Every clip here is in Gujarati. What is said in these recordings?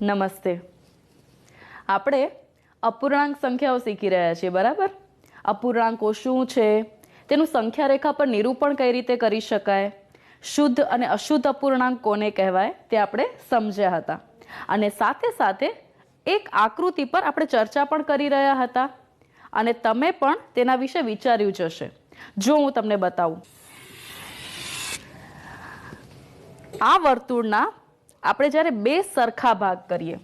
નમસ્તે. આપણે અપૂર્ણાંક સંખ્યાઓ શીખી રહ્યા છીએ, બરાબર? અપૂર્ણાંકો શું છે, તેનું સંખ્યા રેખા પર નિરૂપણ કઈ રીતે કરી શકાય, શુદ્ધ અને અશુદ્ધ અપૂર્ણાંક કોને કહેવાય તે આપણે સમજ્યા હતા. અને સાથે સાથે એક આકૃતિ પર આપણે ચર્ચા પણ કરી રહ્યા હતા અને તમે પણ તેના વિશે વિચાર્યું જ હશે. જો હું તમને બતાવું, આ વર્તુળના આપણે જ્યારે બે સરખા ભાગ કરીએ,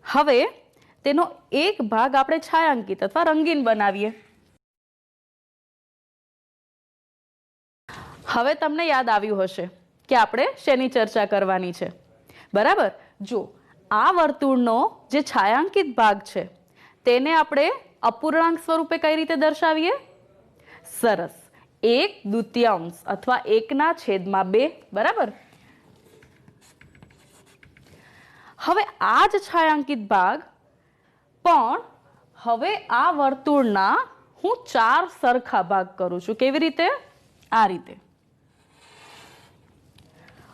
હવે તેનો એક ભાગ આપણે છાયાંકિત અથવા રંગીન બનાવીએ. હવે તમને યાદ આવ્યું હશે કે આપણે શેની ચર્ચા કરવાની છે, બરાબર? જો આ વર્તુળનો જે છાયાંકિત ભાગ છે તેને આપણે અપૂર્ણાંક સ્વરૂપે કઈ રીતે દર્શાવીએ? સરસ, 1/2 અથવા 1/2, બરાબર? હવે આ જ છાયાંકિત ભાગ પણ હવે આ વર્તુળના હું 4 સરખા ભાગ કરું છું. કેવી રીતે? આ રીતે.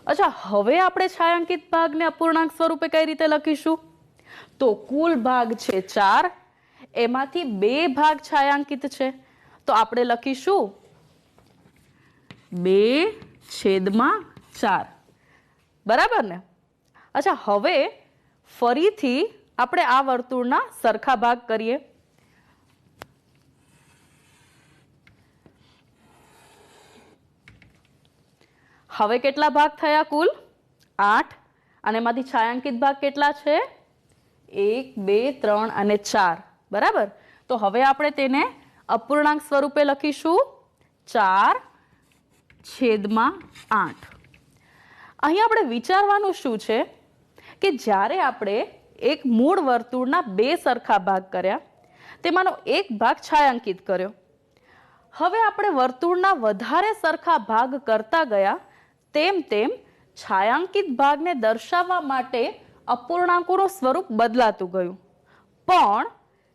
અચ્છા, હવે આપણે છાયાંકિત ભાગને અપૂર્ણાંક સ્વરૂપે કઈ રીતે લખીશું? તો કુલ ભાગ છે 4, એમાંથી 2 ભાગ છાયાંકિત છે, તો આપણે લખીશું 2/4, બરાબર ને? અચ્છા, હવે ફરીથી આપણે આ વર્તુળના સરખા ભાગ કરીએ. હવે કેટલા ભાગ થયા? કુલ 8, અને એમાંથી છાયાંકિત ભાગ કેટલા છે? 1, 2, 3 અને 4, બરાબર? તો હવે આપણે તેને અપૂર્ણાંક સ્વરૂપે લખીશું 4/8. અહીં આપણે વિચારવાનું શું છે કે જ્યારે આપણે એક મૂળ વર્તુળના 2 સરખા ભાગ કર્યા, તેમાંનો એક ભાગ છાયાંકિત કર્યો. હવે આપણે વર્તુળના વધારે સરખા ભાગ કરતા ગયા તેમ તેમ છાયાંકિત ભાગને દર્શાવવા માટે અપૂર્ણાંકોનું સ્વરૂપ બદલાતું ગયું. પણ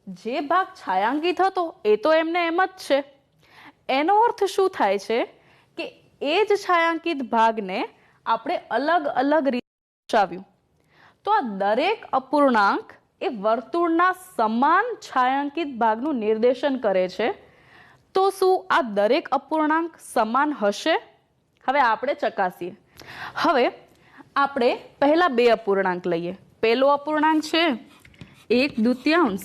જે ભાગ છાયાંકિત હતો એ તો એમને એમ જ છે. એનો અર્થ શું થાય છે કે એ જ છાયાંકિત ભાગને આપણે અલગ અલગ રીતે દર્શાવ્યું. તો આ દરેક અપૂર્ણાંક એ વર્તુળના સમાન છાયાંકિત ભાગનું નિર્દેશન કરે છે. તો શું આ દરેક અપૂર્ણાંક સમાન હશે? હવે આપણે ચકાસીએ. હવે આપણે પહેલા 2 અપૂર્ણાંક લઈએ. પહેલો અપૂર્ણાંક છે 1/2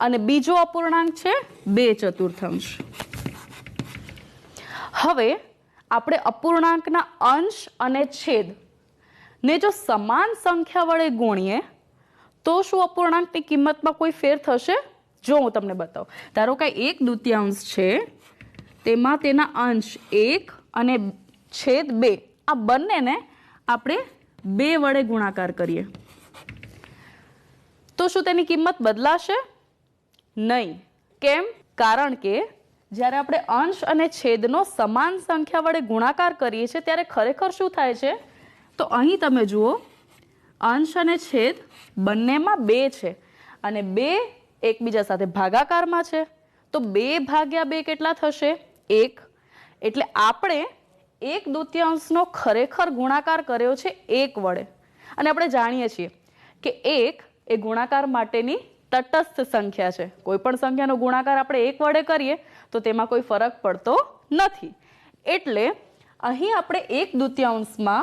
અને બીજો અપૂર્ણાંક છે 2/4. હવે આપણે અપૂર્ણાંકના અંશ અને છેદ ને જો સમાન સંખ્યા વડે ગુણીએ તો શું અપૂર્ણાંકની કિંમતમાં કોઈ ફેર થશે? જો હું તમને બતાવું. ધારો કે 1/2 છે, તેમાં તેના અંશ 1 અને છેદ 2, આ બંનેને આપણે 2 વડે ગુણાકાર કરીએ તો શું તેની કિંમત બદલાશે? નહીં. કેમ? કારણ કે જ્યારે આપણે અંશ અને છેદનો સમાન સંખ્યા વડે ગુણાકાર કરીએ છીએ ત્યારે ખરેખર શું થાય છે? તો અહીં તમે જુઓ, અંશ અને છેદ બંનેમાં 2 છે અને 2 એકબીજા સાથે ભાગાકારમાં છે. તો 2/2 કેટલા થશે? 1. એટલે આપણે 1/2 ખરેખર ગુણાકાર કર્યો છે 1 વડે. અને આપણે જાણીએ છીએ કે 1 એ ગુણાકાર માટેની તટસ્થ સંખ્યા છે. કોઈ પણ સંખ્યાનો ગુણાકાર આપણે 1 વડે કરીએ તો તેમાં કોઈ ફરક પડતો નથી. એટલે અહીં આપણે 1/2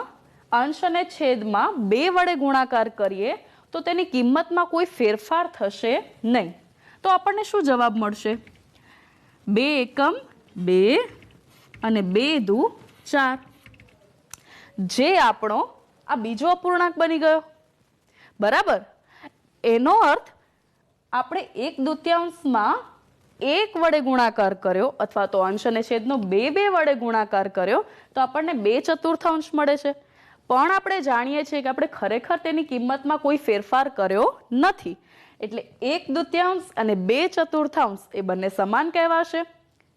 અંશ અને છેદમાં 2 વડે ગુણાકાર કરીએ તો તેની કિંમતમાં કોઈ ફેરફાર થશે નહીં. તો આપણને શું જવાબ મળશે? 2 એકમ 2 અને 2 × 4, જે આપણો આ બીજો અપૂર્ણાંક બની ગયો, બરાબર? એનો અર્થ આપણે 1/2 1 વડે ગુણાકાર કર્યો અથવા તો અંશ અને છેદનો 2 વડે ગુણાકાર કર્યો તો આપણને 2/4 મળે છે. પણ આપણે જાણીએ છીએ કે આપણે ખરેખર તેની કિંમતમાં કોઈ ફેરફાર કર્યો નથી. એટલે 1/2 અને 2/4 એ બંને સમાન કહેવાશે.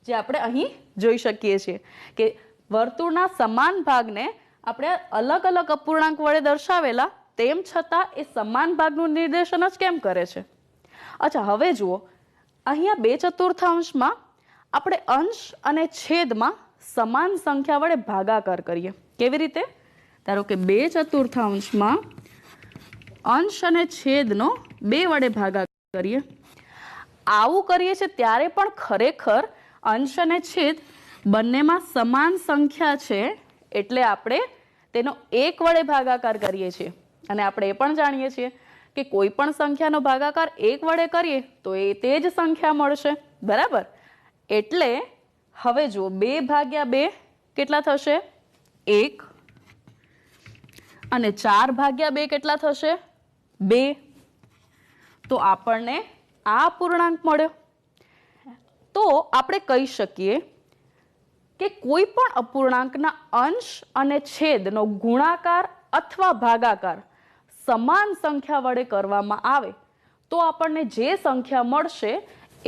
જે આપણે અહીં જોઈ શકીએ છીએ કે વર્તુળના સમાન ભાગને આપણે અલગ અલગ અપૂર્ણાંક વડે દર્શાવેલા, તેમ છતાં એ સમાન ભાગનું નિર્દેશન જ કેમ કરે છે? અચ્છા, હવે જુઓ, અહીંયા 2/4 આપણે અંશ અને છેદમાં સમાન સંખ્યા વડે ભાગાકાર કરીએ. કેવી રીતે? ધારો કે 2/4 અંશ અને છેદનો 2 વડે ભાગાકાર કરીએ. આવું કરીએ છીએ ત્યારે પણ ખરેખર અંશ અને છેદ બંનેમાં સમાન સંખ્યા છે, એટલે આપણે તેનો 1 વડે ભાગાકાર કરીએ છીએ. અને આપણે એ પણ જાણીએ છીએ કે કોઈ પણ સંખ્યાનો ભાગાકાર 1 વડે કરીએ તો એ તે જ સંખ્યા મળશે. બરાબર? એટલે હવે જો 2/2 કેટલા થશે? 1. અને 4/2 કેટલા થશે? 2. તો આપણને આ અપૂર્ણાંક મળ્યો. તો આપણે કહી શકીએ કે કોઈ પણ અપૂર્ણાંકના અંશ અને છેદનો ગુણાકાર અથવા ભાગાકાર સમાન સંખ્યા વડે કરવામાં આવે તો આપણને જે સંખ્યા મળશે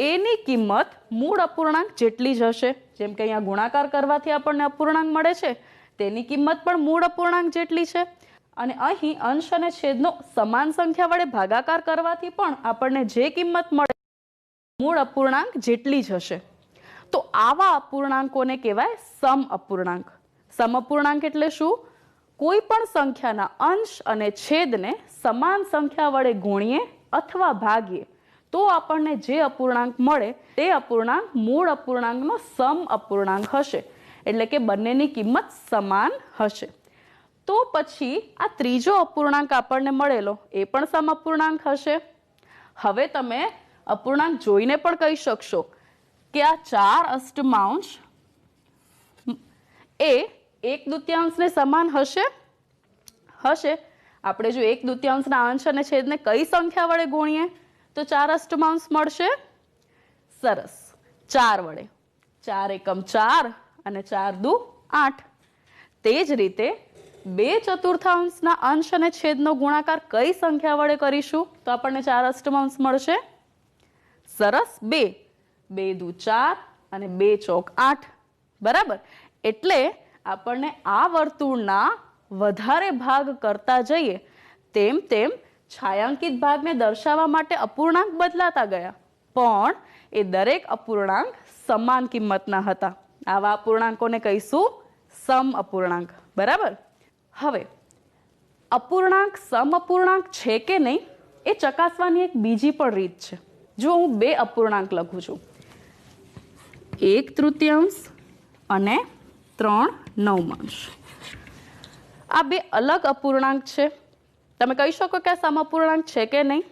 એની કિંમત મૂળ અપૂર્ણાંક જેટલી જ હશે. જેમ કે અહીંયા ગુણાકાર કરવાથી આપણને અપૂર્ણાંક મળે છે, તેની કિંમત પણ મૂળ અપૂર્ણાંક જેટલી છે. અને અહીં અંશ અને છેદનો સમાન સંખ્યા વડે ભાગાકાર કરવાથી પણ આપણને જે કિંમત મળે મૂળ અપૂર્ણાંક જેટલી જ હશે. તો આવા અપૂર્ણાંકોને કહેવાય સમ અપૂર્ણાંક. સમ અપૂર્ણાંક એટલે શું? કોઈ પણ સંખ્યાના અંશ અને છેદને સમાન સંખ્યા વડે ગુણીએ અથવા ભાગીએ તો આપણને જે અપૂર્ણાંક મળે તે અપૂર્ણાંક મૂળ અપૂર્ણાંકનો સમ અપૂર્ણાંક હશે. એટલે કે બંનેની કિંમત સમાન હશે. તો પછી આ ત્રીજો અપૂર્ણાંક આપણને મળેલો એ પણ સમ અપૂર્ણાંક હશે. હવે તમે અપૂર્ણાંક જોઈને પણ કહી શકશો કે આ 4 અષ્ટમાંશ એ 1/2 સમાન હશે. આપણે જો 1/2 અંશ અને છેદને કઈ સંખ્યા વડે ગુણીએ તો 4 અષ્ટમાંશ મળશે. સરસ, 4 વડે. 4 એકમ 4 અને 4 દુ 8. તે જ રીતે 2/4 અંશ અને છેદનો ગુણાકાર કઈ સંખ્યા વડે કરીશું તો આપણને 4 અષ્ટમાંશ મળશે. સરસ, 2. 2 દુ 4 અને 2 ચોક 8. બરાબર? એટલે આપણને આ વર્તુળના વધારે ભાગ કરતા જઈએ તેમ તેમ છાयांકિત ભાગને દર્શાવવા માટે અપૂર્ણાંક બદલાતા ગયા, પણ એ દરેક અપૂર્ણાંક સમાન કિંમતના હતા. આવા અપૂર્ણાંકોને કહીશું સમ અપૂર્ણાંક. બરાબર? હવે અપૂર્ણાંક સમ અપૂર્ણાંક છે કે નહીં એ ચકાસવાની એક બીજી પણ રીત છે. જો હું 2 અપૂર્ણાંક લખું છું, 1/3 અને 3/9. આ 2 અલગ અપૂર્ણાંક છે. તમે કહી શકો કે આ સમ અપૂર્ણાંક છે કે નહીં?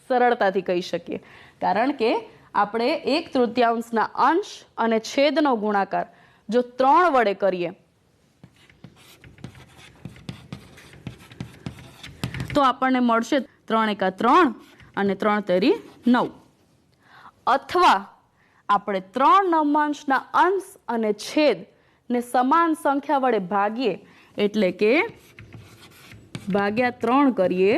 સરળતાથી કહી શકીએ, કારણ કે આપણે 1/3 અંશ અને છેદનો ગુણાકાર જો 3 વડે કરીએ તો આપણને મળશે 3 એકા 3 અને 3 તેરી 9. અથવા આપણે 3/9 અંશ અને છેદ ને સમાન સંખ્યા વડે ભાગીએ એટલે કે ભાગ્યા 3 કરીએ,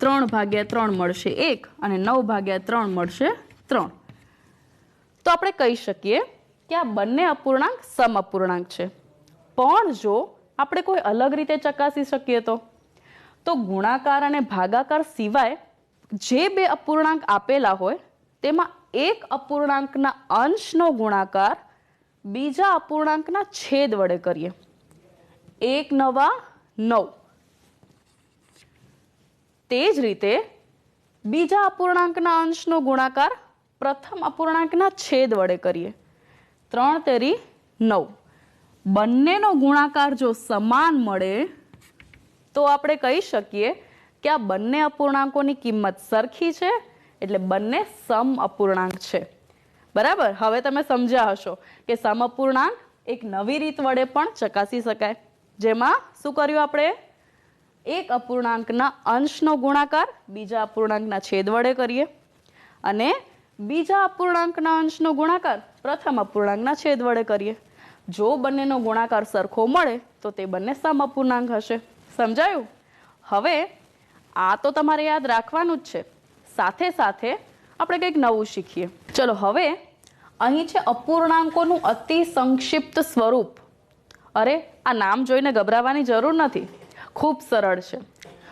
3/3 મળશે 1 અને 9/3 મળશે 3. તો આપણે કહી શકીએ કે આ બંને અપૂર્ણાંક સમ અપૂર્ણાંક છે. પણ જો આપણે કોઈ અલગ રીતે ચકાસી શકીએ તો ગુણાકાર અને ભાગાકાર સિવાય જે 2 અપૂર્ણાંક આપેલા હોય તેમાં એક અપૂર્ણાંકના અંશનો ગુણાકાર બીજા અપૂર્ણાંકના છેદ વડે કરીએ. 1 નવા 9. તે જ રીતે બીજા અપૂર્ણાંકના અંશનો ગુણાકાર પ્રથમ અપૂર્ણાંકના છેદ વડે કરીએ. 3 તેરી 9. બંનેનો ગુણાકાર જો સમાન મળે તો આપણે કહી શકીએ કે આ બંને અપૂર્ણાંકોની કિંમત સરખી છે, એટલે બંને સમ અપૂર્ણાંક છે. બરાબર? હવે તમે સમજ્યા હશો કે સમ અપૂર્ણાંક એક નવી રીત વડે પણ ચકાસી શકાય. જેમાં શું કર્યું આપણે? એક અપૂર્ણાંકના અંશનો ગુણાકાર બીજા અપૂર્ણાંકના છેદ વડે કરીએ અને બીજા અપૂર્ણાંકના અંશનો ગુણાકાર પ્રથમ અપૂર્ણાંકના છેદ વડે કરીએ. જો બંનેનો ગુણાકાર સરખો મળે તો તે બંને સમ અપૂર્ણાંક હશે. સમજાયું? હવે આ તો તમારે યાદ રાખવાનું જ છે. સાથે સાથે આપણે કંઈક નવું શીખીએ. ચલો, હવે અહીં છે અપૂર્ણાંકોનું અતિ સંક્ષિપ્ત સ્વરૂપ. અરે, આ નામ જોઈને ગભરાવાની જરૂર નથી, ખૂબ સરળ છે.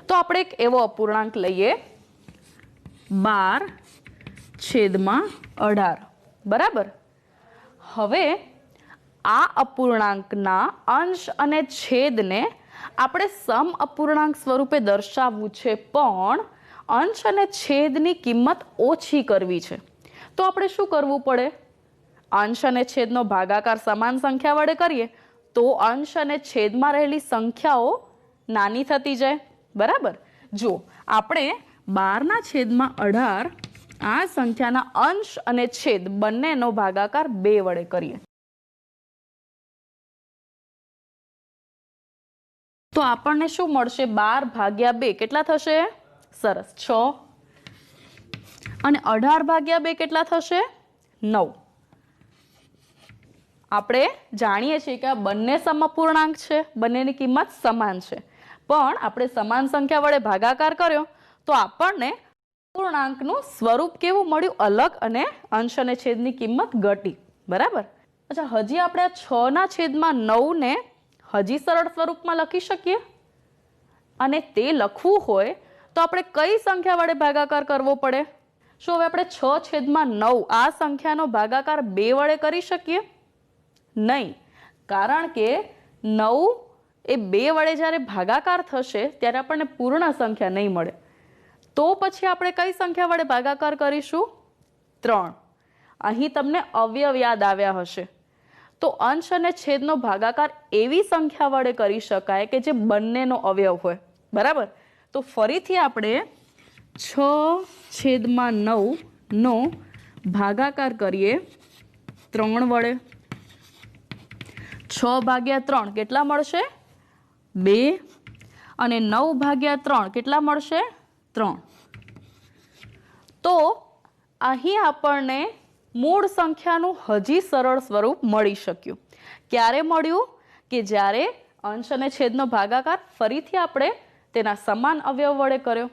તો આપણે એક એવો અપૂર્ણાંક લઈએ 12/18. બરાબર? હવે આ અપૂર્ણાંકના અંશ અને છેદને આપણે સમ અપૂર્ણાંક સ્વરૂપે દર્શાવવું છે, પણ અંશ અને છેદની કિંમત ઓછી કરવી છે. તો આપણે શું કરવું પડે? અંશ અને છેદનો ભાગાકાર સમાન સંખ્યા વડે કરીએ તો અંશ અને છેદમાં રહેલી સંખ્યાઓ નાની થતી જાય. બરાબર. જો આપણે 12/18 આ સંખ્યાના અંશ અને છેદ બંનેનો ભાગાકાર 2 વડે કરીએ તો આપણને શું મળશે? 12/2 કેટલા થશે? સરસ, 6. અને 18/2 કેટલા થશે? 9. આપણે જાણીએ છીએ કે આ બંને સમઅપૂર્ણાંક છે, બંનેની કિંમત સમાન છે, પણ આપણે સમાન સંખ્યા વડે ભાગાકાર કર્યો તો આપણને અપૂર્ણાંકનું સ્વરૂપ કેવું મળ્યું? અલગ, અને અંશ અને છેદની કિંમત ઘટી. બરાબર. અચ્છા, હજી આપણે આ 6/9 ને હજી સરળ સ્વરૂપમાં લખી શકીએ, અને તે લખવું હોય તો આપણે કઈ સંખ્યા વડે ભાગાકાર કરવો પડે? શું હવે આપણે 6/9 આ સંખ્યાનો ભાગાકાર 2 વડે કરી શકીએ? નહીં, કારણ કે 9 એ 2 વડે જ્યારે ભાગાકાર થશે ત્યારે આપણને પૂર્ણ સંખ્યા નહીં મળે. તો પછી આપણે કઈ સંખ્યા વડે ભાગાકાર કરીશું? 3. અહીં તમને અવયવ યાદ આવ્યા હશે. તો અંશ અને છેદનો ભાગાકાર એવી સંખ્યા વડે કરી શકાય કે જે બંનેનો અવયવ હોય. બરાબર. તો ફરીથી આપણે 6/9 નો ભાગાકાર કરીએ 3 વડે. 6/3 કેટલા મળશે? 2. અને 9/3 કેટલા મળશે? 3. તો અહીં આપણને મૂળ સંખ્યાનું હજી સરળ સ્વરૂપ મળી શક્યું. ક્યારે મળ્યું? કે જ્યારે અંશ અને છેદનો ભાગાકાર ફરીથી આપણે તેના સમાન અવયવ વડે કર્યો.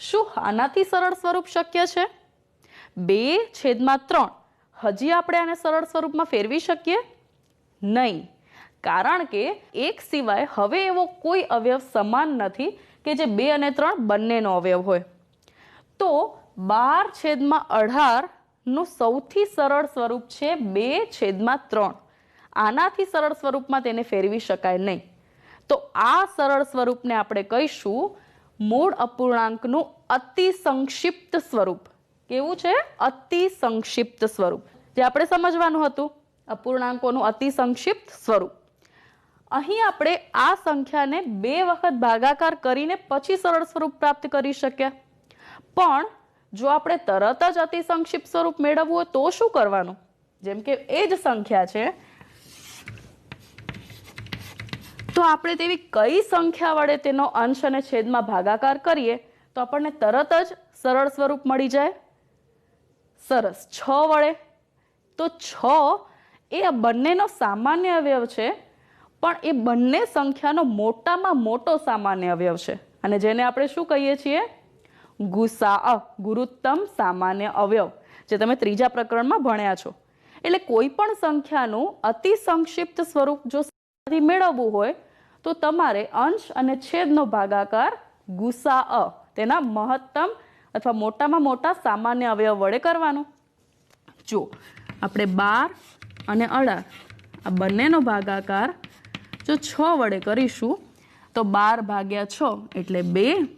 શું આનાથી સરળ સ્વરૂપ શક્ય છે? 2/3 હજી આપણે આને સરળ સ્વરૂપમાં ફેરવી શકીએ? નહીં, કારણ કે 1 સિવાય હવે એવો કોઈ અવયવ સમાન નથી કે જે 2 અને 3 બંનેનો અવયવ હોય. તો 12/18 નું સૌથી સરળ સ્વરૂપ છે 2/3. આનાથી સરળ સ્વરૂપમાં તેને ફેરવી શકાય નહીં. તો આ સરળ સ્વરૂપને આપણે કહીશું મૂળ અપૂર્ણાંકનું અતિ સંક્ષિપ્ત સ્વરૂપ. કેવું છે? અતિ સંક્ષિપ્ત સ્વરૂપ, જે આપણે સમજવાનું હતું. અપૂર્ણાંકોનું અતિ સંક્ષિપ્ત સ્વરૂપ. અહીં આપણે આ સંખ્યાને 2 વખત ભાગાકાર કરીને પછી સરળ સ્વરૂપ પ્રાપ્ત કરી શક્યા. પણ જો આપણે તરત જ અતિ સંક્ષિપ્ત સ્વરૂપ મેળવવું હોય તો શું કરવાનું? જેમ કે એ જ સંખ્યા છે, તો આપણે તેવી કઈ સંખ્યા વડે તેનો અંશ અને છેદમાં ભાગાકાર કરીએ તો આપણને તરત જ સરળ સ્વરૂપ મળી જાય? સરસ, 6 વડે. તો 6 એ આ બંનેનો સામાન્ય અવયવ છે, પણ એ બંને સંખ્યાનો મોટામાં મોટો સામાન્ય અવયવ છે, અને જેને આપણે શું કહીએ છીએ? ગુસાઅ, ગુરુત્તમ સામાન્ય અવયવ, જે તમે ત્રીજા પ્રકરણમાં ભણ્યા છો. એટલે કોઈ પણ સંખ્યાનું અતિ સંક્ષિપ્ત સ્વરૂપ જો મેળવવું હોય તો તમારે અંશ અને છેદનો ભાગાકાર ગુસાઅ, તેના મહત્તમ અથવા મોટામાં મોટા સામાન્ય અવયવ વડે કરવાનું. જો આપણે 12 અને 18 આ બંનેનો ભાગાકાર જો 6 વડે કરીશું તો 12/6 એટલે 2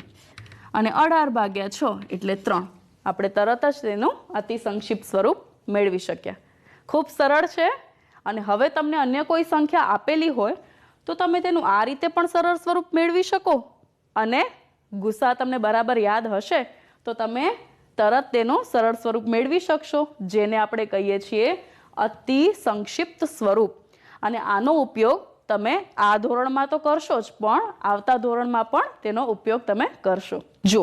અને 18/6 એટલે 3. આપણે તરત જ તેનું અતિ સંક્ષિપ્ત સ્વરૂપ મેળવી શક્યા. ખૂબ સરળ છે. અને હવે તમને અન્ય કોઈ સંખ્યા આપેલી હોય તો તમે તેનું આ રીતે પણ સરળ સ્વરૂપ મેળવી શકો, અને ગુસા તમને બરાબર યાદ હશે તો તમે તરત તેનું સરળ સ્વરૂપ મેળવી શકશો, જેને આપણે કહીએ છીએ અતિ સંક્ષિપ્ત સ્વરૂપ. અને આનો ઉપયોગ તમે આ ધોરણમાં તો કરશો જ, પણ આવતા ધોરણમાં પણ તેનો ઉપયોગ તમે કરશો. જો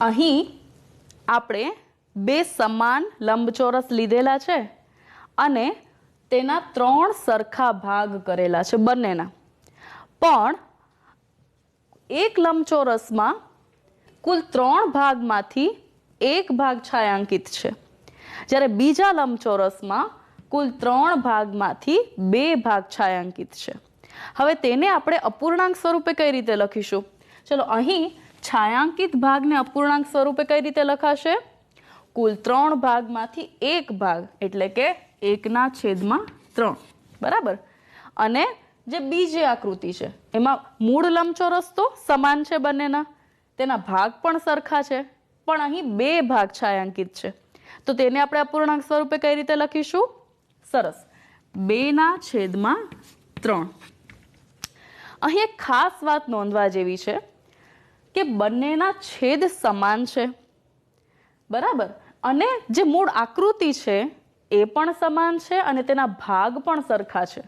અહીં આપણે 2 સમાન લંબચોરસ લીધેલા છે અને તેના 3 સરખા ભાગ કરેલા છે બંનેના, પણ એક લંબચોરસમાં કુલ 3 ભાગમાંથી 1 ભાગ છાયાંકિત છે, જ્યારે બીજા લંબચોરસમાં કુલ 3 ભાગમાંથી 2 ભાગ છાયાંકિત છે. હવે તેને આપણે અપૂર્ણાંક સ્વરૂપે કઈ રીતે લખીશું? ચલો, અહીં છાયાંકિત ભાગને અપૂર્ણાંક સ્વરૂપે કઈ રીતે લખાશે? કુલ 3 ભાગમાંથી 1 ભાગ એટલે કે 1/3. બરાબર. અને જે બીજી આકૃતિ છે એમાં મૂળ લંબચોરસ તો સમાન છે બંનેના, તેના ભાગ પણ સરખા છે, પણ અહીં બે ભાગ છાयांકિત છે, તો તેને આપણે અપૂર્ણાંક સ્વરૂપે કઈ રીતે લખીશું? સરસ, 2/3. અહીં એક ખાસ વાત નોંધવા જેવી છે કે બંનેના છેદ સમાન છે, બરાબર, અને જે મૂળ આકૃતિ છે એ પણ સમાન છે અને તેના ભાગ પણ સરખા છે.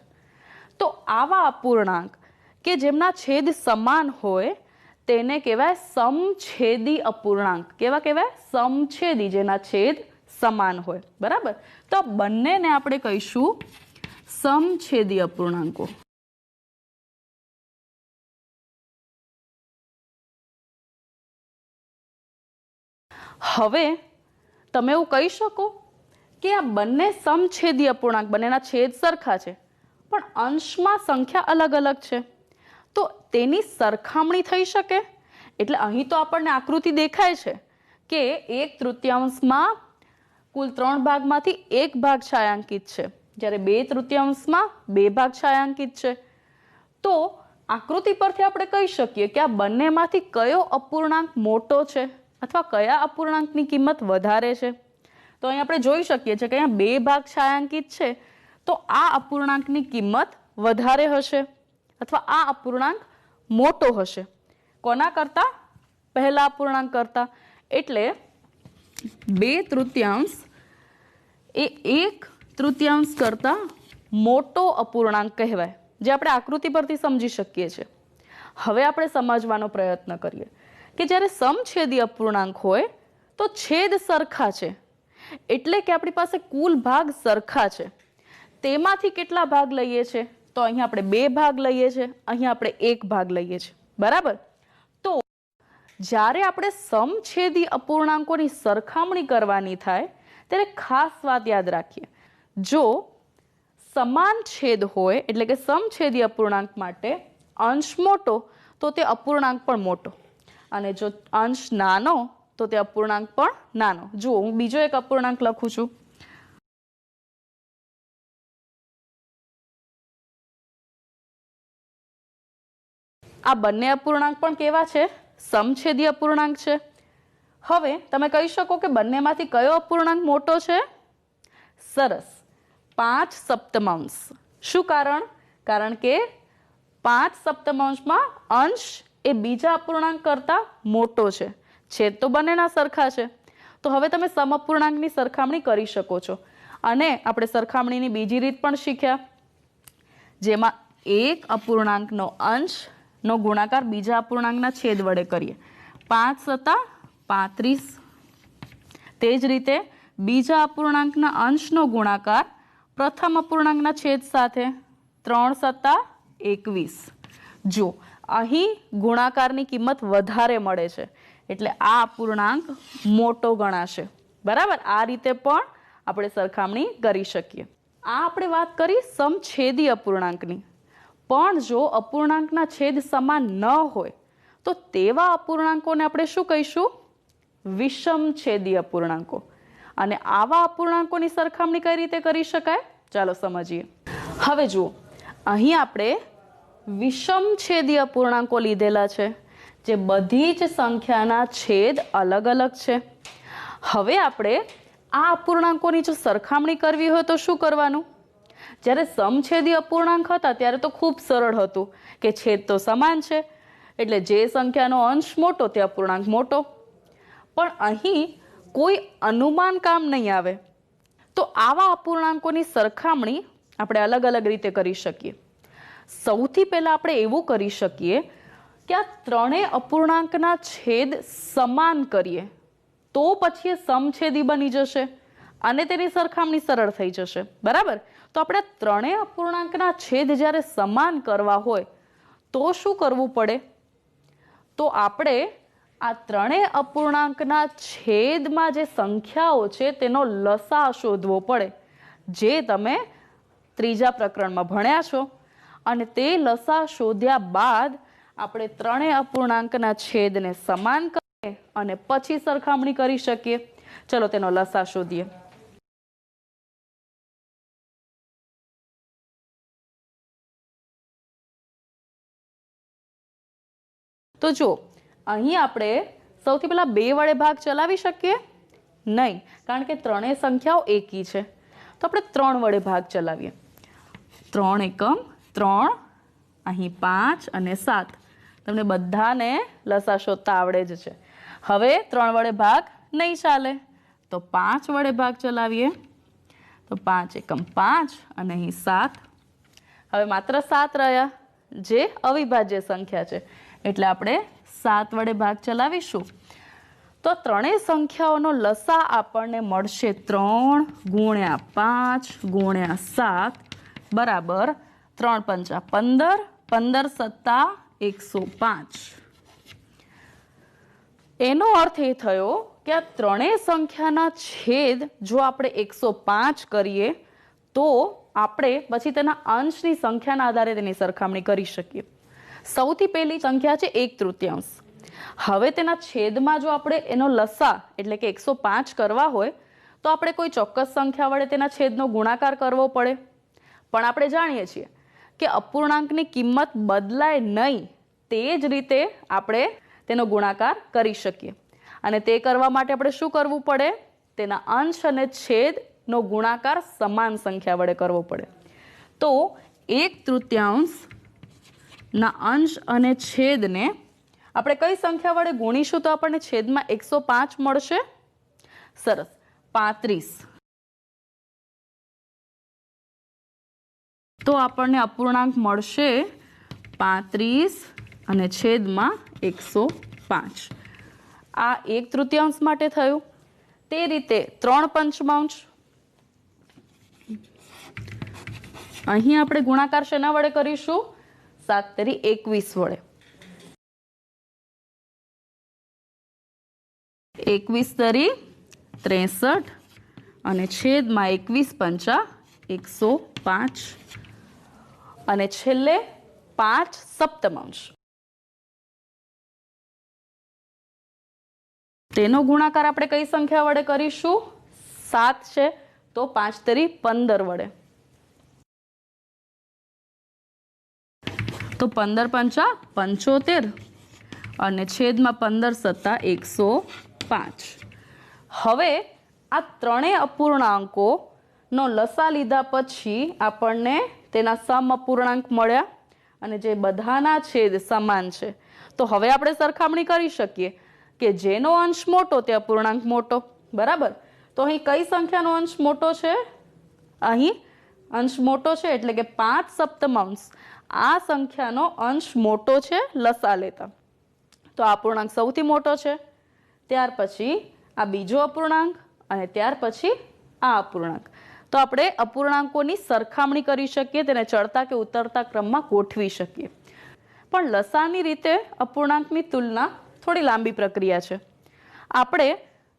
તો આવા અપૂર્ણાંક કે જેમના છેદ સમાન હોય તેને કહેવાય સમછેદી અપૂર્ણાંક. કેવા કહેવાય? સમછેદી, જેના છેદ સમાન હોય, બરાબર. તો બંનેને આપણે કહીશું સમછેદી અપૂર્ણાંકો. હવે તમે એવું કહી શકો કે આ બંને સમછેદી અપૂર્ણાંક, બંનેના છેદ સરખા છે પણ અંશમાં સંખ્યા અલગ અલગ છે, તો તેની સરખામણી થઈ શકે? એટલે અહીં તો આપણને આકૃતિ દેખાય છે કે 1/3 કુલ 3 ભાગમાંથી 1 ભાગ છાयांકિત છે, જ્યારે 2/3 2 ભાગ છાयांકિત છે. તો આકૃતિ પરથી આપણે કહી શકીએ કે આ બંનેમાંથી કયો અપૂર્ણાંક મોટો છે અથવા કયા અપૂર્ણાંકની કિંમત વધારે છે. તો અહીં આપણે જોઈ શકીએ છીએ કે અહીંયા 2 ભાગ છાयांકિત છે, તો આ અપૂર્ણાંકની કિંમત વધારે હશે અથવા આ અપૂર્ણાંક મોટો હશે. કોના કરતા? પહેલા અપૂર્ણાંક કરતા. એટલે 2/3 એ 1/3 કરતા મોટો અપૂર્ણાંક કહેવાય, જે આપણે આકૃતિ પરથી સમજી શકીએ છીએ. હવે આપણે સમજવાનો પ્રયત્ન કરીએ કે જ્યારે સમછેદી અપૂર્ણાંક હોય તો છેદ સરખા છે, એટલે કે આપણી પાસે કુલ ભાગ સરખા છે. તેમાંથી કેટલા ભાગ લઈએ છીએ? તો અહીં આપણે 2 ભાગ લઈએ છીએ, અહીં આપણે 1 ભાગ લઈએ છીએ, બરાબર. તો જ્યારે આપણે સમછેદી અપૂર્ણાંકોની સરખામણી કરવાની થાય ત્યારે ખાસ વાત યાદ રાખીએ, જો સમાન છેદ હોય એટલે કે સમછેદી અપૂર્ણાંક માટે અંશ મોટો તો તે અપૂર્ણાંક પણ મોટો, અને જો અંશ નાનો તો તે અપૂર્ણાંક પણ નાનો. જુઓ, હું બીજો એક અપૂર્ણાંક લખું છું. આ બંને અપૂર્ણાંક પણ કેવા છે? સમછેદી અપૂર્ણાંક છે. હવે તમે કહી શકો કે બંનેમાંથી કયો અપૂર્ણાંક મોટો છે? સરસ, 5/7. શું કારણ? કારણ કે 5/7 અંશ એ બીજા અપૂર્ણાંક કરતા મોટો છે, છેદ તો બંનેના સરખા છે. તો હવે તમે સમઅપૂર્ણાંકની સરખામણી કરી શકો છો, અને આપણે સરખામણીની બીજી રીત પણ શીખ્યા, જેમાં એક અપૂર્ણાંકનો અંશનો ગુણાકાર બીજા અપૂર્ણાંકના છેદ વડે કરીએ. 5/35. તે જ રીતે બીજા અપૂર્ણાંકના અંશનો ગુણાકાર પ્રથમ અપૂર્ણાંકના છેદ સાથે, 3/21. જો અહીં ગુણાકારની કિંમત વધારે મળે છે એટલે આ અપૂર્ણાંક મોટો ગણાશે, બરાબર. આ રીતે પણ આપણે સરખામણી કરી શકીએ. આ આપણે વાત કરી સમછેદી અપૂર્ણાંકની. પણ જો અપૂર્ણાંકના છેદ સમાન ન હોય તો તેવા અપૂર્ણાંકોને આપણે શું કહીશું? વિષમછેદી અપૂર્ણાંકો. અને આવા અપૂર્ણાંકોની સરખામણી કઈ રીતે કરી શકાય? ચાલો સમજીએ. હવે જુઓ, અહીં આપણે વિષમછેદી અપૂર્ણાંકો લીધેલા છે, જે બધી જ સંખ્યાના છેદ અલગ અલગ છે. હવે આપણે આ અપૂર્ણાંકોની જો સરખામણી કરવી હોય તો શું કરવાનું? જ્યારે સમછેદી અપૂર્ણાંક હતા ત્યારે તો ખૂબ સરળ હતું કે છેદ તો સમાન છે, એટલે જે સંખ્યાનો અંશ મોટો તે અપૂર્ણાંક મોટો. પણ અહીં કોઈ અનુમાન કામ નહીં આવે, તો આવા અપૂર્ણાંકોની સરખામણી આપણે અલગ અલગ રીતે કરી શકીએ. સૌથી પહેલા આપણે એવું કરી શકીએ કે આ ત્રણેય અપૂર્ણાંકના છેદ સમાન કરીએ, તો પછી એ સમછેદી બની જશે અને તેની સરખામણી સરળ થઈ જશે, બરાબર. તો આપણે ત્રણેય અપૂર્ણાંકના છેદ જ્યારે સમાન કરવા હોય તો શું કરવું પડે? તો આપણે આ ત્રણેય અપૂર્ણાંકના છેદમાં જે સંખ્યાઓ છે તેનો લસા શોધવો પડે, જે તમે ત્રીજા પ્રકરણમાં ભણ્યા છો. અને તે લસા શોધ્યા બાદ આપણે ત્રણેય અપૂર્ણાંકના છેદને સમાન કરીએ અને પછી સરખામણી કરી શકીએ. ચલો તેનો લસા શોધીએ. તો જો અહીં આપણે સૌથી પહેલા 2 વડે ભાગ ચલાવી શકીએ નહીં, કારણ કે ત્રણેય સંખ્યાઓ એકી છે. તો આપણે 3 વડે ભાગ ચલાવીએ. 3 એકમ 3, અહીં 5 અને 7. તમને બધાને લસા શોધતા આવડે જ છે. હવે 3 વડે ભાગ નહીં ચાલે, તો 5 વડે ભાગ ચલાવીએ. તો 5 એકમ 5 અને અહીં 7. હવે માત્ર 7 રહ્યા, જે અવિભાજ્ય સંખ્યા છે, એટલે આપણે 7 વડે ભાગ ચલાવીશું. તો ત્રણેય સંખ્યાઓનો લસા આપણને મળશે 3 ગુણ્યા 5 ગુણ્યા 7 બરાબર 3 પંચા 15, 15 સત્તા 105. એનો અર્થ એ થયો કે આ ત્રણેય સંખ્યાના છેદ જો આપણે 105 કરીએ તો આપણે પછી તેના અંશની સંખ્યાના આધારે તેની સરખામણી કરી શકીએ. સૌથી પહેલી સંખ્યા છે 1/3. હવે તેના છેદમાં જો આપણે એનો લસા એટલે કે 105 કરવા હોય તો આપણે કોઈ ચોક્કસ સંખ્યા વડે તેના છેદનો ગુણાકાર કરવો પડે. પણ આપણે જાણીએ છીએ કે અપૂર્ણાંકની કિંમત બદલાય નહીં તે જ રીતે આપણે તેનો ગુણાકાર કરી શકીએ. અને તે કરવા માટે આપણે શું કરવું પડે? તેના અંશ અને છેદનો ગુણાકાર સમાન સંખ્યા વડે કરવો પડે. તો 1/3 ના અંશ અને છેદને આપણે કઈ સંખ્યા વડે ગુણીશું તો આપણને છેદમાં 105 મળશે? સરસ, 35. તો આપણને અપૂર્ણાંક મળશે 35 અને છેદમાં 105. આ 1/3 માટે થયું. તે રીતે 3/5. અહીં આપણે ગુણાકાર શેના વડે કરીશું? 7 તેરી 21 વડે. 21 તરી 63 અને છેદમાં 21 પંચા 105 અને છેલ્લે 5/7. તેનો ગુણાકાર આપણે કઈ સંખ્યા વડે કરીશું? 7 છે તો 5 તરી 15 વડે. તો 15 પંચા 75 અને છેદમાં 15 સત્તા 105. હવે આ ત્રણેય અપૂર્ણાંકોનો લસા લીધા પછી આપણને તેના સમ અપૂર્ણાંક મળ્યા અને જે બધાના છેદ સમાન છે. તો હવે આપણે સરખામણી કરી શકીએ કે જેનો અંશ મોટો તે અપૂર્ણાંક મોટો. બરાબર. તો અહીં કઈ સંખ્યાનો અંશ મોટો છે? અહીં અંશ મોટો છે એટલે કે 5/7. આ સંખ્યાનો અંશ મોટો છે લસા લેતા. તો આ અપૂર્ણાંક સૌથી મોટો છે. ત્યાર પછી આ બીજો અપૂર્ણાંક અને ત્યાર પછી આ અપૂર્ણાંક. તો આપણે અપૂર્ણાંકોની સરખામણી કરી શકીએ, તેને ચડતા કે ઉતરતા ક્રમમાં ગોઠવી શકીએ. પણ લસાની રીતે અપૂર્ણાંકની તુલના થોડી લાંબી પ્રક્રિયા છે. આપણે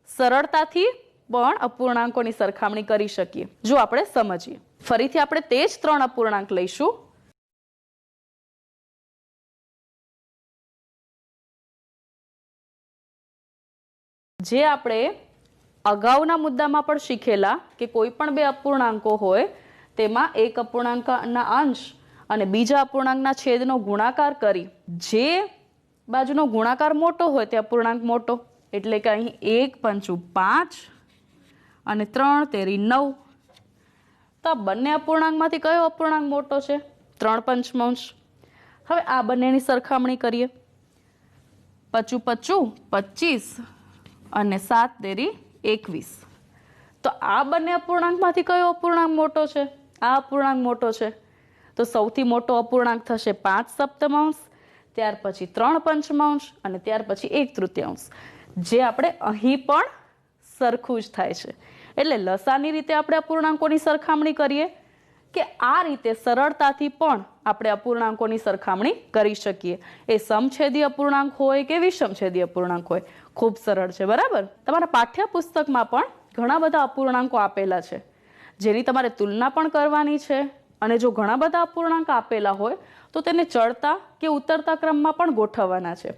સરળતાથી પણ અપૂર્ણાંકોની સરખામણી કરી શકીએ જો આપણે સમજીએ. ફરીથી આપણે તે જ 3 અપૂર્ણાંક લઈશું. જે આપણે અગાઉના મુદ્દામાં પણ શીખેલા કે કોઈ પણ 2 અપૂર્ણાંકો હોય તેમાં એક અપૂર્ણાંકના અંશ અને બીજા અપૂર્ણાંકના છેદનો ગુણાકાર કરી જે બાજુનો ગુણાકાર મોટો હોય તે અપૂર્ણાંક મોટો. એટલે કે અહીં 1/5 અને 3 તેરી 9. તો આ બંને અપૂર્ણાંકમાંથી કયો અપૂર્ણાંક મોટો છે? 3/5. હવે આ બંનેની સરખામણી કરીએ. 55 25 અને 7 તેરી 21. તો આ બંને અપૂર્ણાંકમાંથી કયો અપૂર્ણાંક મોટો છે? આ અપૂર્ણાંક મોટો છે. તો સૌથી મોટો અપૂર્ણાંક થશે 5/7, ત્યાર પછી 3/5 અને ત્યાર પછી 1/3. જે આપણે અહીં પણ સરખું જ થાય છે. એટલે લસાની રીતે આપણે અપૂર્ણાંકોની સરખામણી કરીએ કે આ રીતે સરળતાથી પણ આપણે અપૂર્ણાંકોની સરખામણી કરી શકીએ. એ સમછેદી અપૂર્ણાંક હોય કે વિષમછેદી અપૂર્ણાંક હોય, ખૂબ સરળ છે. બરાબર. તમારા પાઠ્યપુસ્તકમાં પણ ઘણા બધા અપૂર્ણાંકો આપેલા છે જેની તમારે તુલના પણ કરવાની છે. અને જો ઘણા બધા અપૂર્ણાંક આપેલા હોય તો તેને ચડતા કે ઉતરતા ક્રમમાં પણ ગોઠવવાના છે.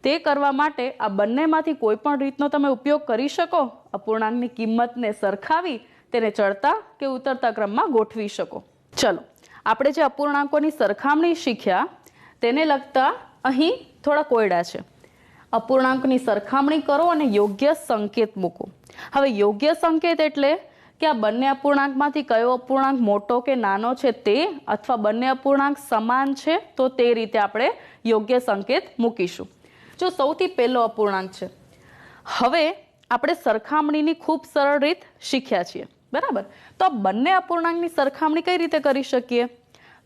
તે કરવા માટે આ બંનેમાંથી કોઈ પણ રીતનો તમે ઉપયોગ કરી શકો. અપૂર્ણાંકની કિંમતને સરખાવી તેને ચડતા કે ઉતરતા ક્રમમાં ગોઠવી શકો. ચલો, આપણે જે અપૂર્ણાંકોની સરખામણી શીખ્યા તેને લગતા અહીં થોડા કોયડા છે. અપૂર્ણાંકની સરખામણી કરો અને યોગ્ય સંકેત મૂકો. હવે યોગ્ય સંકેત એટલે કે આ બંને અપૂર્ણાંકમાંથી કયો અપૂર્ણાંક મોટો કે નાનો છે તે, અથવા બંને અપૂર્ણાંક સમાન છે તો તે રીતે આપણે યોગ્ય સંકેત મૂકીશું. જો સૌથી પહેલો અપૂર્ણાંક છે, હવે આપણે સરખામણીની ખૂબ સરળ રીત શીખ્યા છીએ, બરાબર? તો આ બંને અપૂર્ણાંકની સરખામણી કઈ રીતે કરી શકીએ?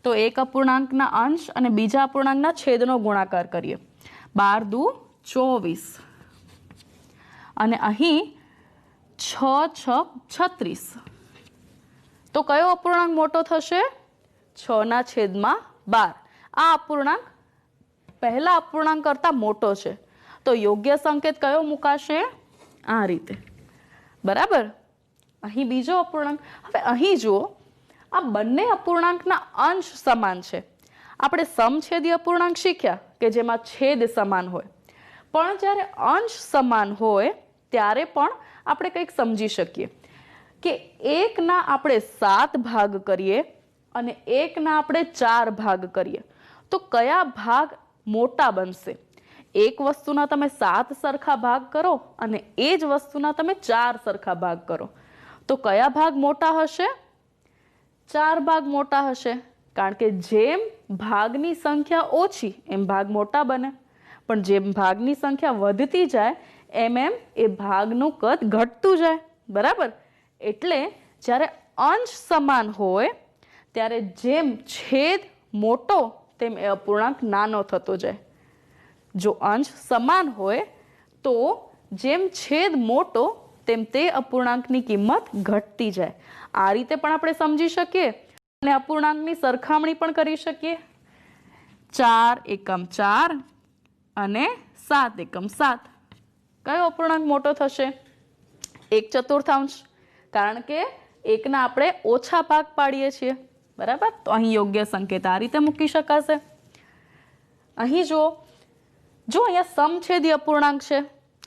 તો એક અપૂર્ણાંકના અંશ અને બીજા અપૂર્ણાંકના છેદનો ગુણાકાર કરીએ. 12 દુ 24 અને અહીં 6 6 36. તો કયો અપૂર્ણાંક મોટો થશે? 6/12. આ અપૂર્ણાંક પહેલા અપૂર્ણાંક કરતાં મોટો છે, તો યોગ્ય સંકેત કયો મુકાશે? આ રીતે, બરાબર? અહીં બીજો અપૂર્ણાંક. હવે અહીં જુઓ, આ બંને અપૂર્ણાંકના અંશ સમાન છે. આપણે સમછેદી અપૂર્ણાંક શીખ્યા કે જેમાં છેદ સમાન હોય, પણ જ્યારે અંશ સમાન હોય ત્યારે પણ આપણે કંઈક સમજી શકીએ કે એકના આપણે 7 ભાગ કરીએ અને એકના આપણે 4 ભાગ કરીએ તો કયા ભાગ મોટા બનશે? એક વસ્તુના તમે 7 સરખા ભાગ કરો અને એ જ વસ્તુના તમે 4 સરખા ભાગ કરો તો કયા ભાગ મોટા હશે? 4 ભાગ મોટા હશે, કારણ કે જેમ ભાગની સંખ્યા ઓછી એમ ભાગ મોટા બને, પણ જેમ ભાગની સંખ્યા વધતી જાય એમ એમ એ ભાગનું કદ ઘટતું જાય, બરાબર? એટલે જ્યારે અંશ સમાન હોય ત્યારે જેમ છેદ મોટો તેમ એ અપૂર્ણાંક નાનો થતો જાય. જો અંશ સમાન હોય તો જેમ છેદ મોટો તેમ તે અપૂર્ણાંકની કિંમત ઘટતી જાય. આ રીતે પણ આપણે સમજી શકીએ અને અપૂર્ણાંકની સરખામણી પણ કરી શકીએ. 4 એકમ 4 અને 7 એકમ 7. કયો અપૂર્ણાંક મોટો થશે? 1/4, કારણ કે એકના આપણે ઓછા ભાગ પાડીએ છીએ, બરાબર? તો અહીં યોગ્ય સંકેત આ રીતે મૂકી શકાશે. અહીં જો અહીંયા સમછેદી અપૂર્ણાંક છે.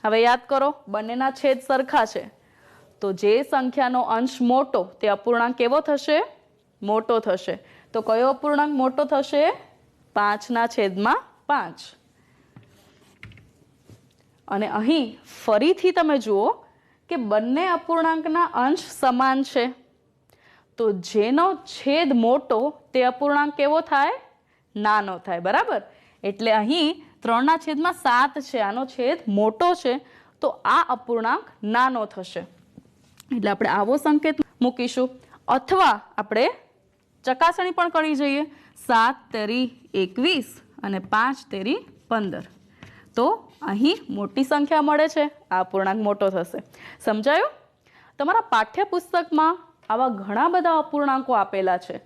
હવે યાદ કરો, બંનેના છેદ સરખા છે તો જે સંખ્યાનો અંશ મોટો તે અપૂર્ણાંક કેવો થશે? મોટો થશે. તો કયો અપૂર્ણાંક મોટો થશે? 5/5. અને અહીં ફરીથી તમે જુઓ કે બંને અપૂર્ણાંકના અંશ સમાન છે તો જેનો છેદ મોટો તે અપૂર્ણાંક કેવો થાય? નાનો થાય, બરાબર? એટલે અહીં 3/7 છે, આનો છેદ મોટો છે તો આ અપૂર્ણાંક નાનો થશે. એટલે આપણે આવો સંકેત મૂકીશું. અથવા આપણે ચકાસણી પણ કરી જઈએ. 7×3 = 21 અને 5×3 = 15. તો અહીં મોટી સંખ્યા મળે છે, આ અપૂર્ણાંક મોટો થશે. સમજાયું? તમારા પાઠ્યપુસ્તકમાં આવા ઘણા બધા અપૂર્ણાંકો આપેલા છે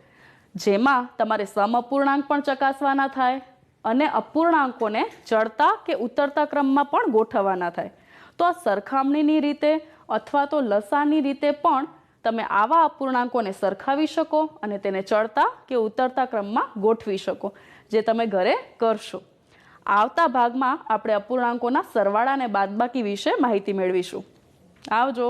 જેમાં તમારે સમઅપૂર્ણાંક પણ ચકાસવાના થાય અને અપૂર્ણાંકોને ચડતા કે ઉતરતા ક્રમમાં પણ ગોઠવવાના થાય. તો આ સરખામણીની રીતે અથવા તો લસાની રીતે પણ તમે આવા અપૂર્ણાંકોને સરખાવી શકો અને તેને ચડતા કે ઉતરતા ક્રમમાં ગોઠવી શકો, જે તમે ઘરે કરશો. આવતા ભાગમાં આપણે અપૂર્ણાંકોના સરવાળા અને બાદબાકી વિશે માહિતી મેળવીશું. આવજો.